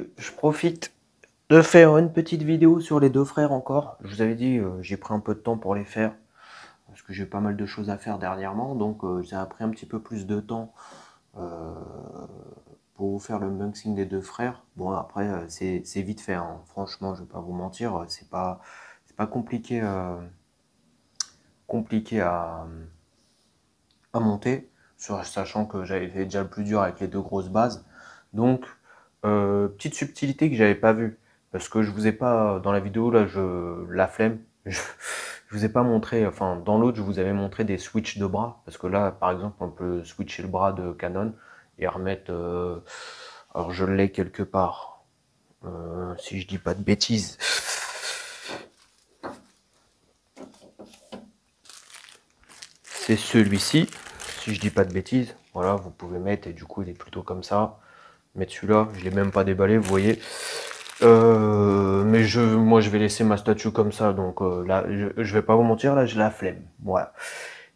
salut, je profite de faire une petite vidéo sur les deux frères encore. Je vous avais dit, j'ai pris un peu de temps pour les faire, parce que j'ai pas mal de choses à faire dernièrement, donc ça a pris un petit peu plus de temps euh, pour vous faire le unboxing des deux frères. Bon après, c'est vite fait, hein. Franchement, je vais pas vous mentir, c'est pas compliqué, compliqué à monter, sachant que j'avais fait déjà le plus dur avec les deux grosses bases. Donc, petite subtilité que j'avais pas vue, parce que je vous ai pas, dans la vidéo là, la flemme, je vous ai pas montré, enfin dans l'autre je vous avais montré des switches de bras, parce que là par exemple on peut switcher le bras de Canon et remettre, alors je l'ai quelque part, si je dis pas de bêtises, c'est celui-ci, si je dis pas de bêtises, voilà vous pouvez mettre, et du coup il est plutôt comme ça, mettre celui-là, je l'ai même pas déballé, vous voyez. Mais moi je vais laisser ma statue comme ça, donc là je vais pas vous mentir, là j'ai la flemme, voilà.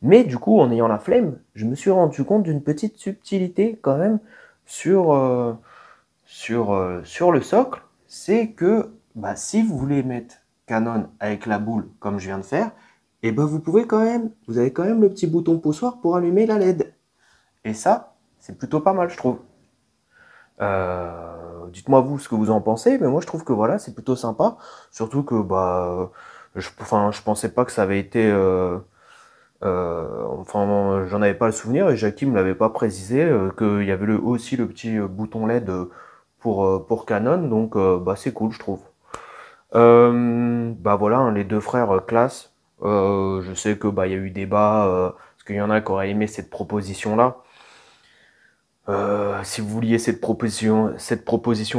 Mais du coup en ayant la flemme, je me suis rendu compte d'une petite subtilité quand même sur, sur le socle, c'est que bah, si vous voulez mettre Canon avec la boule comme je viens de faire, et ben vous pouvez quand même, vous avez quand même le petit bouton poussoir pour allumer la LED. Et ça, c'est plutôt pas mal je trouve. Dites-moi vous ce que vous en pensez, mais moi je trouve que voilà, c'est plutôt sympa. Surtout que bah, je pensais pas que ça avait été, enfin, j'en avais pas le souvenir et Jackie me l'avait pas précisé qu'il y avait aussi le petit bouton LED pour Canon, donc bah c'est cool je trouve. Bah voilà, hein, les deux frères classe. Je sais que bah il y a eu débat parce qu'il y en a qui auraient aimé cette proposition là. Si vous vouliez cette proposition,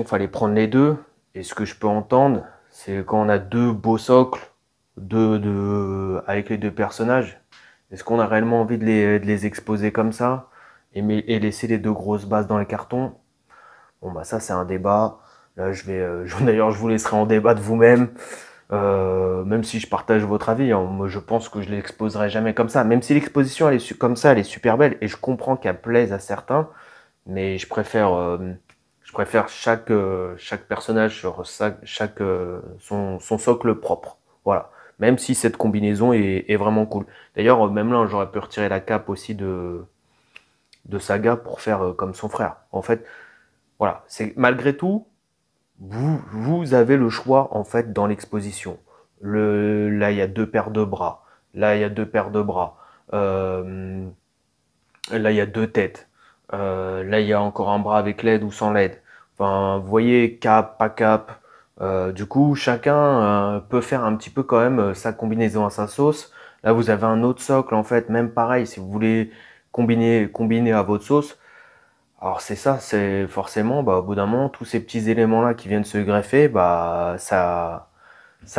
fallait prendre les deux. Et ce que je peux entendre, c'est quand on a deux beaux socles, avec les deux personnages, est-ce qu'on a réellement envie de les exposer comme ça et laisser les deux grosses bases dans les cartons? Bon bah ça c'est un débat. Là d'ailleurs je vous laisserai en débat de vous-même. Même si je partage votre avis, hein, moi je pense que je l'exposerai jamais comme ça. Même si l'exposition elle est comme ça, elle est super belle et je comprends qu'elle plaise à certains. Mais je préfère chaque personnage sur son socle propre. Voilà. Même si cette combinaison est vraiment cool. D'ailleurs, même là, j'aurais pu retirer la cape aussi de Saga pour faire comme son frère. En fait, voilà. C'est malgré tout, vous avez le choix en fait dans l'exposition. Là, il y a deux paires de bras. Là, il y a deux paires de bras. Euh, Là, il y a deux têtes. Là, il y a encore un bras avec LED ou sans LED. Enfin, vous voyez, cap, pas cap. Du coup, chacun peut faire un petit peu quand même sa combinaison à sa sauce. Là, vous avez un autre socle, en fait, même pareil, si vous voulez combiner à votre sauce. Alors, c'est ça, c'est forcément, bah, au bout d'un moment, tous ces petits éléments-là qui viennent se greffer, bah, ça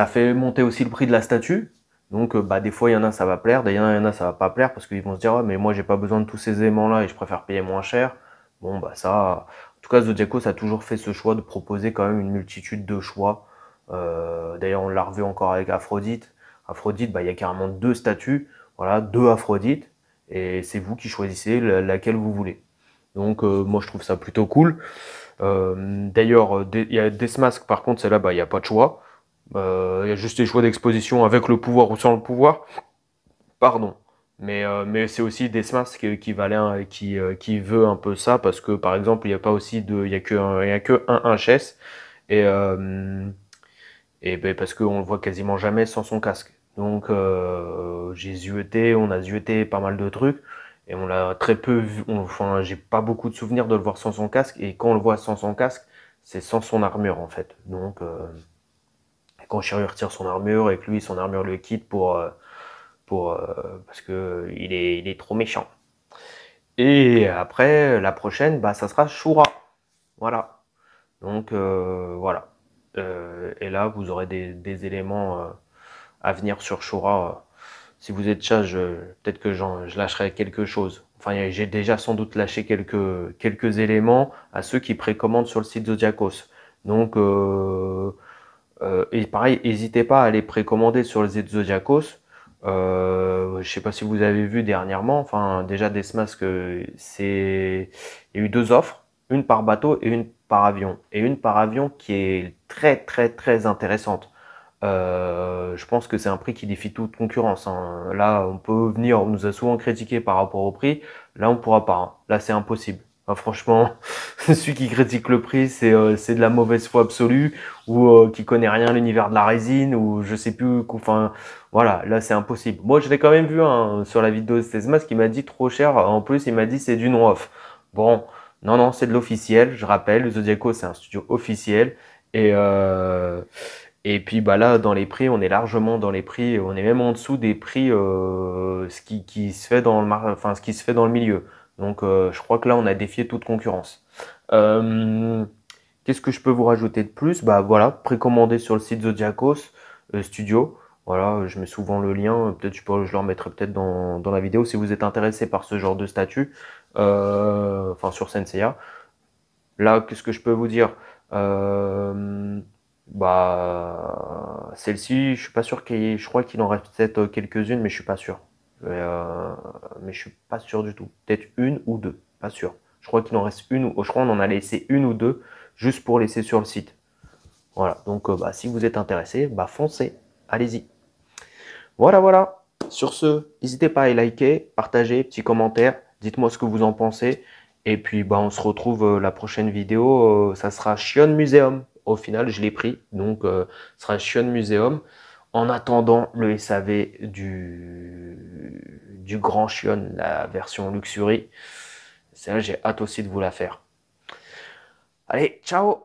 fait monter aussi le prix de la statue. Donc, bah, des fois, il y en a, ça va plaire, il y en a, ça va pas plaire parce qu'ils vont se dire, ouais, mais moi, j'ai pas besoin de tous ces aimants-là et je préfère payer moins cher. Bon, bah, ça, en tout cas, Zodiacos a toujours fait ce choix de proposer quand même une multitude de choix. D'ailleurs, on l'a revu encore avec Aphrodite. Aphrodite, bah, il y a carrément deux statues. Voilà, deux Aphrodites. Et c'est vous qui choisissez laquelle vous voulez. Donc, moi, je trouve ça plutôt cool. D'ailleurs, il y a Deathmask, par contre, celle-là, bah, il n'y a pas de choix. Il y a juste les choix d'exposition avec le pouvoir ou sans le pouvoir. Pardon. Mais c'est aussi Deathmask qui valait qui veut un peu ça parce que par exemple il n'y a pas aussi de il y a que un HS et ben, parce qu'on le voit quasiment jamais sans son casque. Donc on a zioté pas mal de trucs et on l'a très peu vu. Enfin j'ai pas beaucoup de souvenirs de le voir sans son casque et quand on le voit sans son casque c'est sans son armure en fait. Donc quand Shiryu retire son armure et que lui son armure le quitte parce que il est trop méchant. Et après, la prochaine, bah, ça sera Shura. Voilà. Donc, voilà. Et là, vous aurez des éléments à venir sur Shura. Si vous êtes chat, peut-être que je lâcherai quelque chose. Enfin, j'ai déjà sans doute lâché quelques éléments à ceux qui précommandent sur le site Zodiacos. Donc, et pareil, n'hésitez pas à les précommander sur le site Zodiacos. Je sais pas si vous avez vu dernièrement, enfin déjà Desmask, il y a eu deux offres. une par bateau et une par avion. Et une par avion qui est très très très intéressante. Je pense que c'est un prix qui défie toute concurrence, hein. Là, on peut venir, on nous a souvent critiqué par rapport au prix. Là, on pourra pas, hein. Là, c'est impossible. Enfin, franchement, celui qui critique le prix, c'est de la mauvaise foi absolue ou qui connaît rien à l'univers de la résine ou je sais plus. Enfin, voilà, là, c'est impossible. Moi, je l'ai quand même vu hein, sur la vidéo de Stesmas qui m'a dit trop cher. En plus, il m'a dit c'est du non-off. Bon, non, non, c'est de l'officiel. Je rappelle, Zodiaco, c'est un studio officiel et et puis bah là, dans les prix, on est largement dans les prix, on est même en dessous des prix qui se fait dans enfin, ce qui se fait dans le milieu. Donc je crois que là, on a défié toute concurrence. Euh, Qu'est-ce que je peux vous rajouter de plus? Bah voilà, précommandé sur le site Zodiacos Studio. Voilà, je mets souvent le lien. Peut-être je le remettrai peut-être dans la vidéo si vous êtes intéressé par ce genre de statut. Enfin sur Senseiya. Là, qu'est-ce que je peux vous dire? Euh, Bah, celle-ci, je suis pas sûr je crois qu'il en reste peut-être quelques-unes, mais je suis pas sûr. Mais je suis pas sûr du tout. Peut-être une ou deux, pas sûr. Je crois qu'il en reste une ou, je crois qu'on en a laissé une ou deux juste pour laisser sur le site. Voilà. Donc, bah, si vous êtes intéressé, bah, foncez. Allez-y. Voilà, voilà. Sur ce, n'hésitez pas à liker, partager, petit commentaire. Dites-moi ce que vous en pensez. Et puis, bah, on se retrouve la prochaine vidéo. Ça sera Shion Museum. Au final, je l'ai pris. Donc, ce sera Shion Museum. En attendant le SAV du Grand Shion, la version Luxury. Ça, j'ai hâte aussi de vous la faire. Allez, ciao!